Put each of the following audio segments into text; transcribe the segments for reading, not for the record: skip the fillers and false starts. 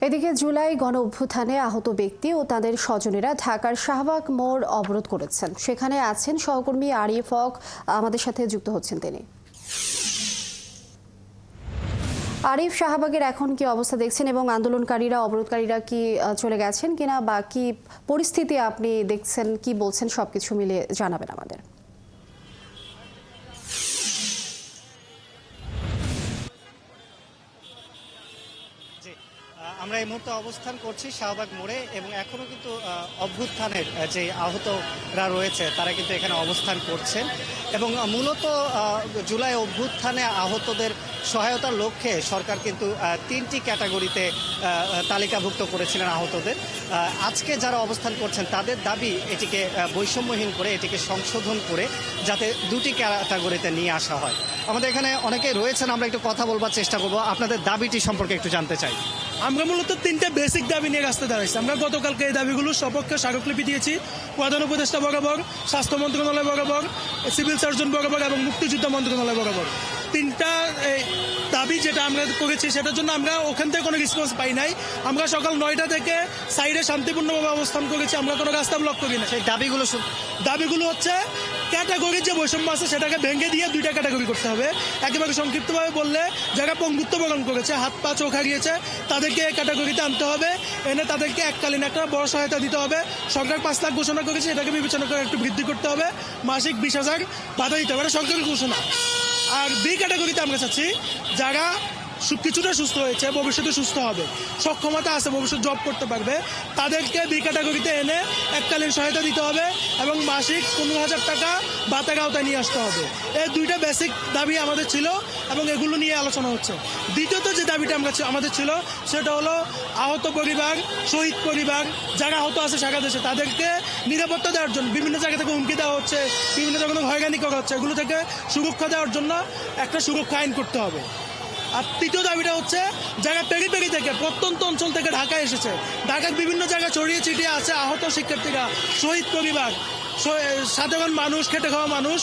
এদিকে জুলাই গণ অভ্যুত্থানে আহত ব্যক্তি ও তাদের স্বজনেরা ঢাকার শাহবাগ মোড় অবরোধ করেছেন। সেখানে আছেন সহকর্মী আরিফ হক, আমাদের সাথে যুক্ত হচ্ছেন তিনি। আরিফ, শাহবাগের এখন কি অবস্থা দেখছেন এবং আন্দোলনকারীরা অবরোধকারীরা কি চলে গেছেন কিনা বা কি পরিস্থিতি আপনি দেখছেন, কি বলছেন সবকিছু মিলে জানাবেন আমাদের। আমরা এই মুহূর্তে অবস্থান করছি শাহবাগ মোড়ে এবং এখনো কিন্তু অভ্যুত্থানের যে আহতরা রয়েছে তারা কিন্তু এখানে অবস্থান করছেন এবং মূলত জুলাই অভ্যুত্থানে আহতদের সহায়তার লক্ষ্যে সরকার কিন্তু 3টি ক্যাটাগরিতে তালিকাভুক্ত করেছিলেন আহতদের। আজকে যারা অবস্থান করছেন তাদের দাবি এটিকে বৈষম্যহীন করে, এটিকে সংশোধন করে যাতে 2টি ক্যাটাগরিতে নিয়ে আসা হয়। আমাদের এখানে অনেকেই রয়েছেন, আমরা একটু কথা বলবার চেষ্টা করব। আপনাদের দাবিটি সম্পর্কে একটু জানতে চাই। আমরা মূলত 3টে বেসিক দাবি নিয়ে রাস্তায় দাঁড়াইছি। আমরা গতকালকে এই দাবিগুলোর সপক্ষে স্মারকলিপি দিয়েছি প্রধান উপদেষ্টা বরাবর, স্বাস্থ্য মন্ত্রণালয় বরাবর, সিভিল সার্জন বরাবর এবং মুক্তিযোদ্ধা মন্ত্রণালয় বরাবর। 3টা দাবি যেটা আমরা করেছি সেটার জন্য আমরা ওখান থেকে কোনো রেসপন্স পাই নাই। আমরা সকাল 9টা থেকে সাইডে শান্তিপূর্ণভাবে অবস্থান করেছি, আমরা কোনো রাস্তা ব্লক করি না। সেই দাবিগুলো হচ্ছে ক্যাটাগরির যে বৈষম্য আছে সেটাকে ভেঙে দিয়ে 2টা ক্যাটাগরি করতে হবে। একেবারে সংক্ষিপ্তভাবে বললে, যারা পঙ্গুত্ব বরণ করেছে, হাত পা চোখ হারিয়েছে, তাদেরকে এই ক্যাটাগরিতে আনতে হবে, এনে তাদেরকে এককালীন একটা বড় সহায়তা দিতে হবে। সরকার 5 লাখ ঘোষণা করেছে, এটাকে বিবেচনা করে একটু বৃদ্ধি করতে হবে। মাসিক 20,000 বাধা দিতে হবে, এটা সরকারি ঘোষণা। আর বি ক্যাটাগরিতে আমরা চাচ্ছি যারা কিছুটা সুস্থ হয়েছে, ভবিষ্যতে সুস্থ হবে, সক্ষমতা আছে, ভবিষ্যৎ জব করতে পারবে, তাদেরকে বি ক্যাটাগরিতে এনে এককালীন সহায়তা দিতে হবে এবং মাসিক 15,000 টাকা ভাতার আওতায় নিয়ে আসতে হবে। এই 2টা বেসিক দাবি আমাদের ছিল এবং এগুলো নিয়ে আলোচনা হচ্ছে। দ্বিতীয়ত যে দাবিটা আমাদের ছিল সেটা হলো আহত পরিবার, শহীদ পরিবার, যারা আহত আছে সারা দেশে, তাদেরকে নিরাপত্তা দেওয়ার জন্য বিভিন্ন জায়গা থেকে হুমকি দেওয়া হচ্ছে, বিভিন্ন জায়গায় হয়রানি করা হচ্ছে, এগুলো থেকে সুরক্ষা দেওয়ার জন্য একটা সুরক্ষা আইন করতে হবে। আর তৃতীয় দাবিটা হচ্ছে যারা পেরি থেকে, প্রত্যন্ত অঞ্চল থেকে ঢাকায় এসেছে, ঢাকার বিভিন্ন জায়গায় ছড়িয়ে ছিটিয়ে আছে আহত শিক্ষার্থীরা, শহীদ পরিবার, সাধারণ মানুষ, খেটে খাওয়া মানুষ,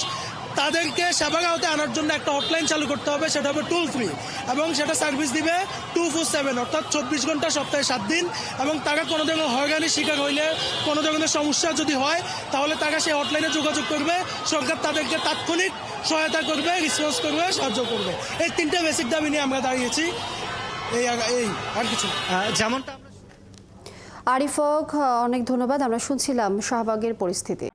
তাদেরকে সেবার আওতায় আনার জন্য একটা হটলাইন চালু করতে হবে। সেটা হবে টোল ফ্রি এবং সেটা সার্ভিস দিবে 24/7, অর্থাৎ 24 ঘন্টা সপ্তাহে 7 দিন। এবং তারা কোনো ধরনের হয়রানির শিকার হইলে, কোনো ধরনের সমস্যা যদি হয়, তাহলে তারা সেই হটলাইনে যোগাযোগ করবে, সরকার তাদেরকে তাৎক্ষণিক সহায়তা করবে, রেসপন্স করবে, সাহায্য করবে। এই 3টে বেসিক দাবি নিয়ে আমরা দাঁড়িয়েছি। এই আর কিছু যেমনটা আরিফ হক, অনেক ধন্যবাদ। আমরা শুনছিলাম শাহবাগের পরিস্থিতি।